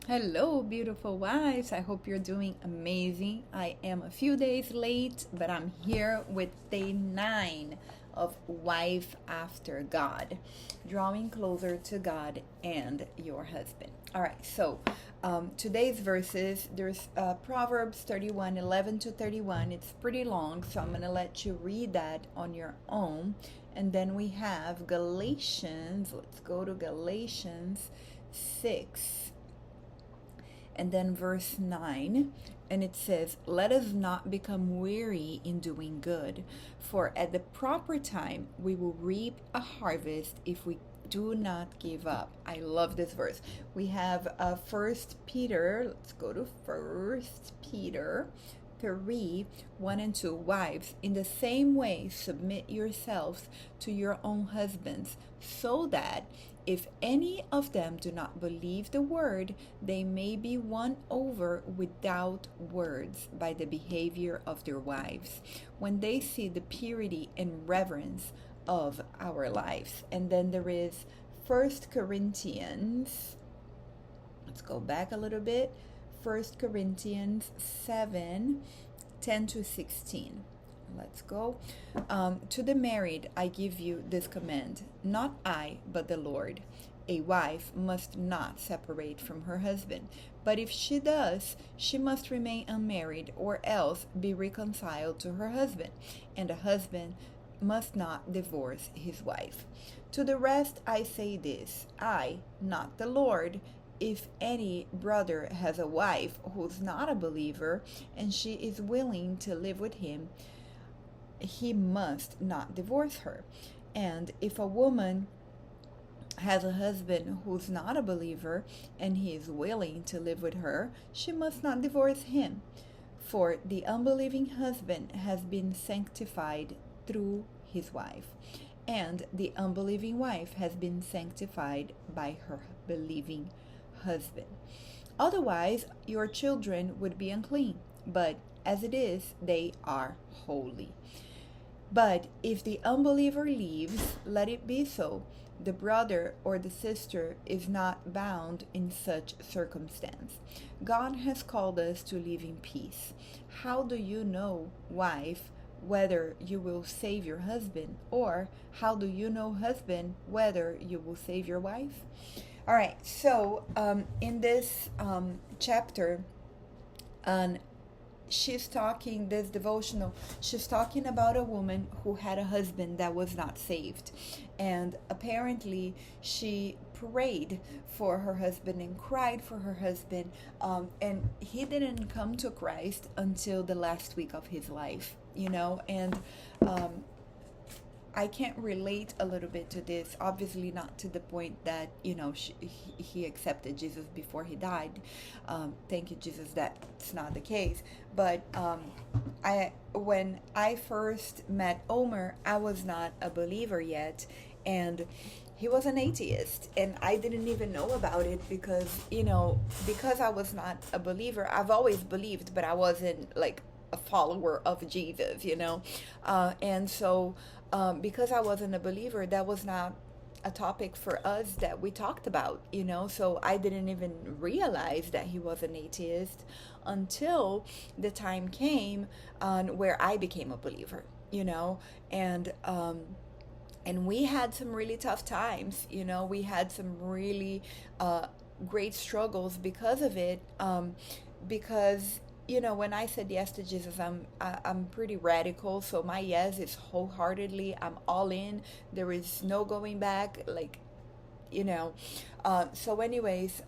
Hello, beautiful wives. I hope you're doing amazing. I am a few days late, but I'm here with day 9 of Wife After God, drawing closer to God and your husband. All right, so today's verses, there's Proverbs 31:11 to 31. It's pretty long, so I'm going to let you read that on your own. And then we have Galatians. Let's go to Galatians 6 and then verse 9, and it says, "Let us not become weary in doing good, for at the proper time we will reap a harvest if we do not give up." I love this verse. We have First Peter. Let's go to First Peter 3, 1 and 2. Wives, in the same way, submit yourselves to your own husbands, so that if any of them do not believe the word, they may be won over without words by the behavior of their wives, when they see the purity and reverence of our lives. And then there is First Corinthians. Let's go back a little bit. First Corinthians 7, 10 to 16. Let's go. To the married, I give you this command, not I, but the Lord. A wife must not separate from her husband, but if she does, she must remain unmarried or else be reconciled to her husband, and a husband must not divorce his wife. To the rest I say this, I, not the Lord, if any brother has a wife who's not a believer and she is willing to live with him, he must not divorce her. And if a woman has a husband who's not a believer and he is willing to live with her, she must not divorce him. For the unbelieving husband has been sanctified through his wife, and the unbelieving wife has been sanctified by her believing husband. Otherwise, your children would be unclean, but as it is, they are holy. But if the unbeliever leaves, let it be so. The brother or the sister is not bound in such circumstance. God has called us to live in peace. How do you know, wife, whether you will save your husband? Or how do you know, husband, whether you will save your wife? All right, so in this chapter, she's talking, this devotional, she's talking about a woman who had a husband that was not saved, and apparently she prayed for her husband and cried for her husband, and he didn't come to Christ until the last week of his life, and I can't relate a little bit to this, obviously not to the point that, he accepted Jesus before he died. Thank you, Jesus, that's not the case. But when I first met Omer, I was not a believer yet, and he was an atheist, and I didn't even know about it because, because I was not a believer. I've always believed, but I wasn't like a follower of Jesus, and so because I wasn't a believer, that was not a topic for us that we talked about, so I didn't even realize that he was an atheist until the time came where I became a believer, and we had some really tough times, we had some really great struggles because of it, because when I said yes to Jesus, I'm pretty radical. So my yes is wholeheartedly. I'm all in. There is no going back. So anyways,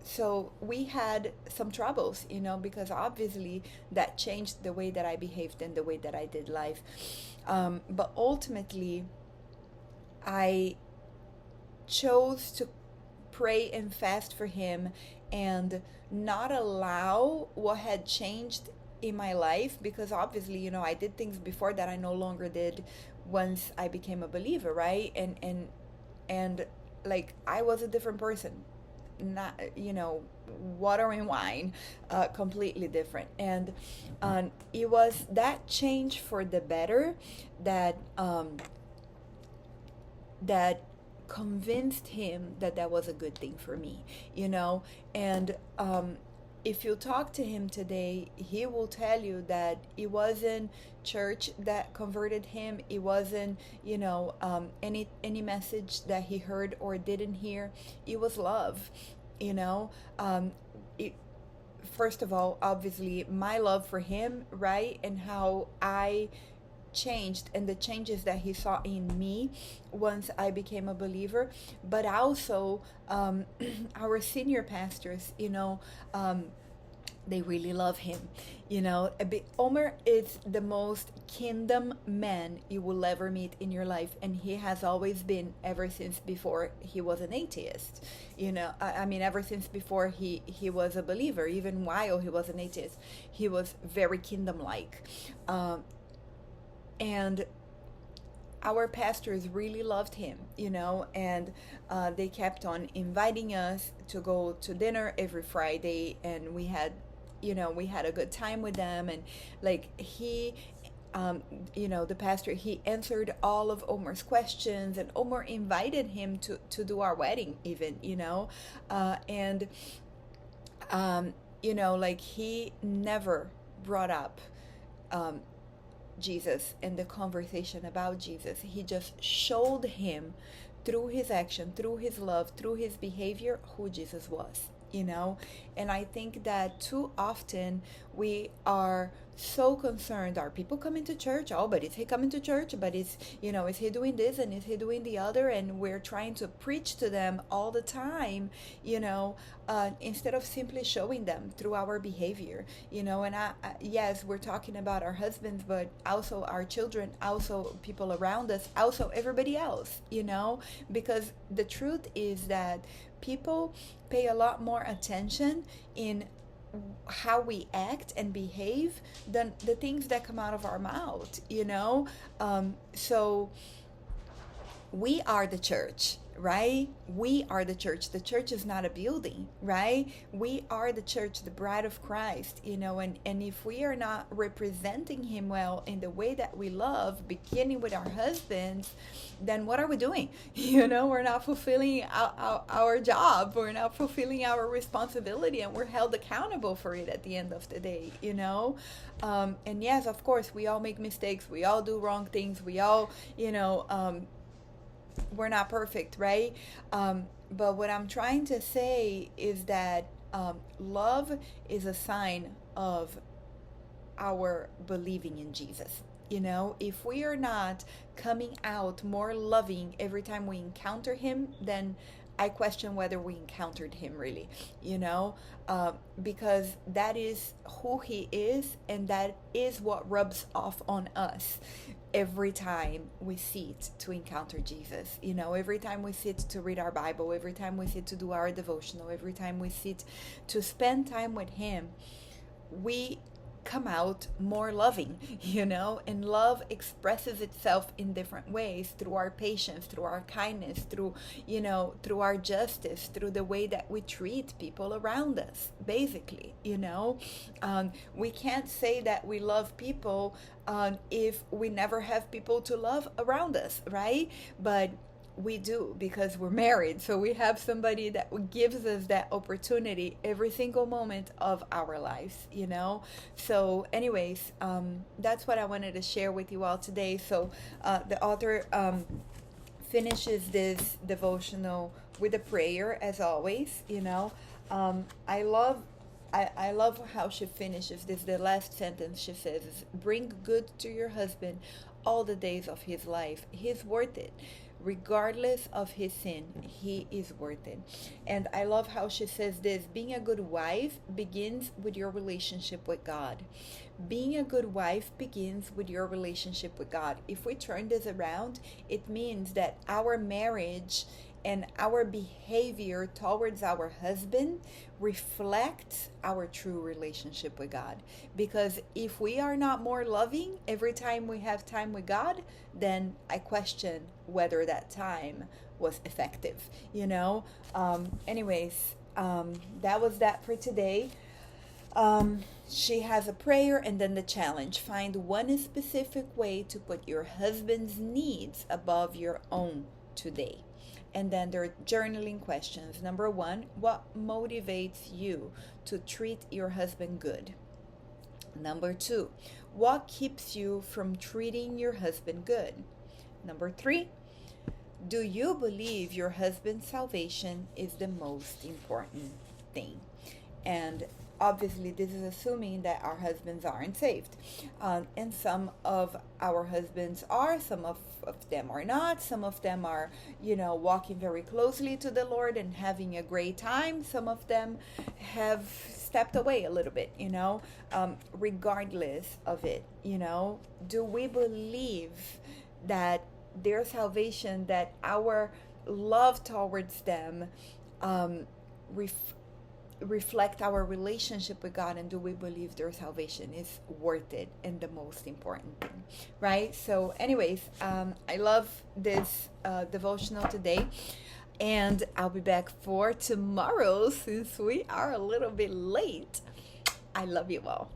so we had some troubles, because obviously that changed the way that I behaved and the way that I did life. But ultimately, I chose to pray and fast for him and not allow what had changed in my life, because obviously I did things before that I no longer did once I became a believer, right? And like I was a different person, not water and wine, completely different. And it was that change for the better that convinced him that that was a good thing for me, you know. And if you talk to him today, he will tell you that it wasn't church that converted him. It wasn't, you know, any message that he heard or didn't hear. It was love, you know. It, first of all, obviously, my love for him, right, and how I changed and the changes that he saw in me once I became a believer, but also our senior pastors, you know, they really love him, you know. Omer is the most kingdom man you will ever meet in your life, and he has always been ever since before he was an atheist, you know. I mean, ever since before he was a believer, even while he was an atheist, he was very kingdom-like. And our pastors really loved him, you know, and they kept on inviting us to go to dinner every Friday, and we had, you know, we had a good time with them. And like he, you know, the pastor, he answered all of Omer's questions, and Omer invited him to do our wedding even, you know. And you know, like he never brought up Jesus and the conversation about Jesus. He just showed him through his action, through his love, through his behavior, who Jesus was, you know. And I think that too often we are so concerned, are people coming to church? Oh, but is he coming to church? But is, you know, is he doing this and is he doing the other? And we're trying to preach to them all the time, you know, instead of simply showing them through our behavior, you know. And yes, we're talking about our husbands, but also our children, also people around us, also everybody else, you know, because the truth is that people pay a lot more attention in how we act and behave than the things that come out of our mouth, you know. So we are the church, right? We are the church. The church is not a building, right? We are the church, the bride of Christ, you know. And if we are not representing him well in the way that we love, beginning with our husbands, then what are we doing? You know, we're not fulfilling our job. We're not fulfilling our responsibility, and we're held accountable for it at the end of the day, you know. And yes, of course, we all make mistakes. We all do wrong things. We all, you know, we're not perfect, right? But what I'm trying to say is that love is a sign of our believing in Jesus. You know, if we are not coming out more loving every time we encounter him, then I question whether we encountered him really, you know, because that is who he is, and that is what rubs off on us every time we sit to encounter Jesus. You know, every time we sit to read our Bible, every time we sit to do our devotional, every time we sit to spend time with him, we come out more loving, you know. And love expresses itself in different ways, through our patience, through our kindness, through, you know, through our justice, through the way that we treat people around us, basically, you know. We can't say that we love people if we never have people to love around us, right? But we do, because we're married, so we have somebody that gives us that opportunity every single moment of our lives, you know. So anyways, that's what I wanted to share with you all today. So the author finishes this devotional with a prayer, as always, you know. I love how she finishes this. The last sentence she says is, bring good to your husband all the days of his life. He's worth it. Regardless of his sin, he is worth it. And I love how she says this: being a good wife begins with your relationship with God. Being a good wife begins with your relationship with God. If we turn this around, it means that our marriage and our behavior towards our husband reflects our true relationship with God. Because if we are not more loving every time we have time with God, then I question whether that time was effective, you know. Anyways, that was that for today. She has a prayer and then the challenge: find one specific way to put your husband's needs above your own today. And then there are journaling questions. Number 1, what motivates you to treat your husband good? Number 2, what keeps you from treating your husband good? Number 3, do you believe your husband's salvation is the most important thing? And obviously, this is assuming that our husbands aren't saved. And some of our husbands are, some of them are not. Some of them are, walking very closely to the Lord and having a great time. Some of them have stepped away a little bit, regardless of it, do we believe that their salvation, that our love towards them reflect our relationship with God, and do we believe their salvation is worth it and the most important thing, right? So anyways, I love this devotional today, and I'll be back for tomorrow since we are a little bit late. I love you all.